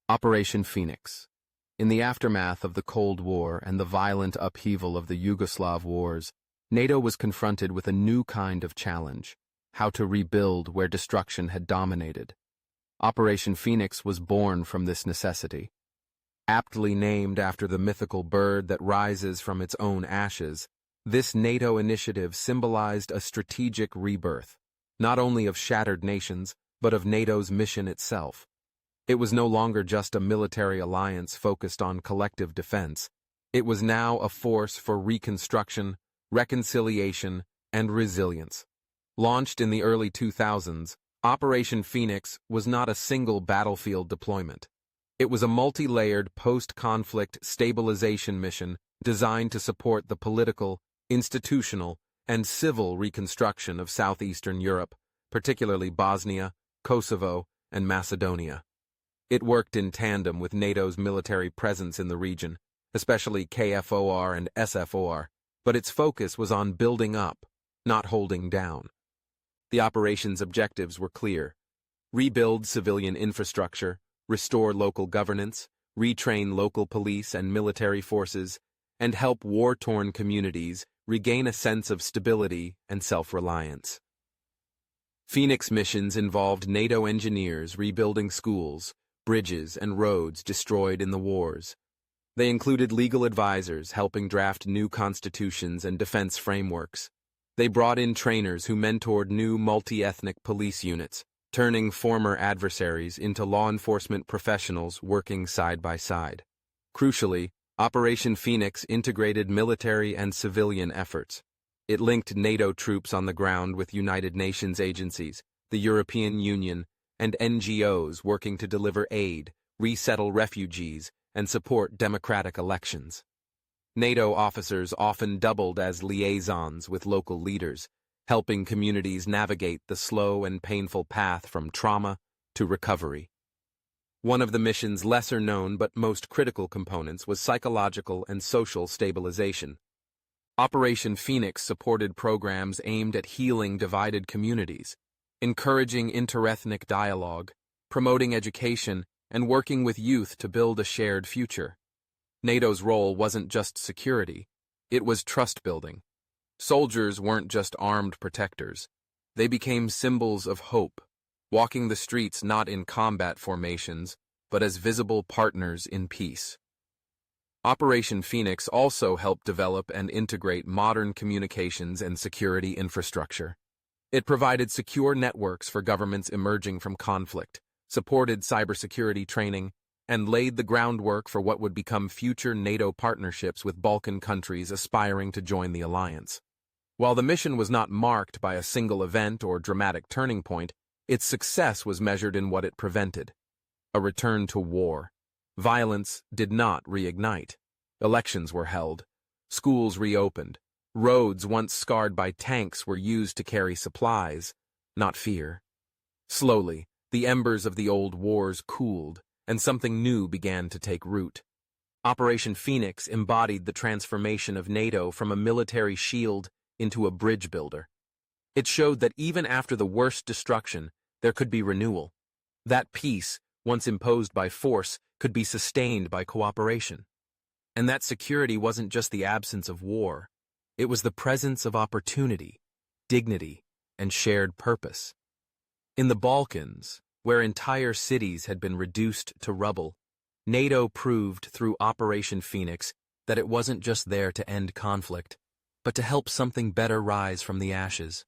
Operation Phoenix. In the aftermath of the Cold War and the violent upheaval of the Yugoslav wars, NATO was confronted with a new kind of challenge: how to rebuild where destruction had dominated. Operation Phoenix was born from this necessity. Aptly named after the mythical bird that rises from its own ashes, this NATO initiative symbolized a strategic rebirth, not only of shattered nations, but of NATO's mission itself. It was no longer just a military alliance focused on collective defense. It was now a force for reconstruction, reconciliation, and resilience. Launched in the early 2000s, Operation Phoenix was not a single battlefield deployment. It was a multi-layered post-conflict stabilization mission designed to support the political, institutional, and civil reconstruction of southeastern Europe, particularly Bosnia, Kosovo, and Macedonia. It worked in tandem with NATO's military presence in the region, especially KFOR and SFOR, but its focus was on building up, not holding down. The operation's objectives were clear: rebuild civilian infrastructure, restore local governance, retrain local police and military forces, and help war-torn communities regain a sense of stability and self-reliance. Phoenix missions involved NATO engineers rebuilding schools, bridges, and roads destroyed in the wars. They included legal advisors helping draft new constitutions and defense frameworks. They brought in trainers who mentored new multi-ethnic police units, turning former adversaries into law enforcement professionals working side by side. Crucially, Operation Phoenix integrated military and civilian efforts. It linked NATO troops on the ground with United Nations agencies, the European Union, and NGOs working to deliver aid, resettle refugees, and support democratic elections. NATO officers often doubled as liaisons with local leaders, helping communities navigate the slow and painful path from trauma to recovery. One of the mission's lesser-known but most critical components was psychological and social stabilization. Operation Phoenix supported programs aimed at healing divided communities, encouraging interethnic dialogue, promoting education, and working with youth to build a shared future. NATO's role wasn't just security, it was trust-building. Soldiers weren't just armed protectors. They became symbols of hope, walking the streets not in combat formations, but as visible partners in peace. Operation Phoenix also helped develop and integrate modern communications and security infrastructure. It provided secure networks for governments emerging from conflict, supported cybersecurity training, and laid the groundwork for what would become future NATO partnerships with Balkan countries aspiring to join the alliance. While the mission was not marked by a single event or dramatic turning point, its success was measured in what it prevented: a return to war. Violence did not reignite. Elections were held. Schools reopened. Roads once scarred by tanks were used to carry supplies, not fear. Slowly, the embers of the old wars cooled, and something new began to take root. Operation Phoenix embodied the transformation of NATO from a military shield into a bridge builder. It showed that even after the worst destruction, there could be renewal. That peace, once imposed by force, could be sustained by cooperation. And that security wasn't just the absence of war. It was the presence of opportunity, dignity, and shared purpose. In the Balkans, where entire cities had been reduced to rubble, NATO proved through Operation Phoenix that it wasn't just there to end conflict, but to help something better rise from the ashes.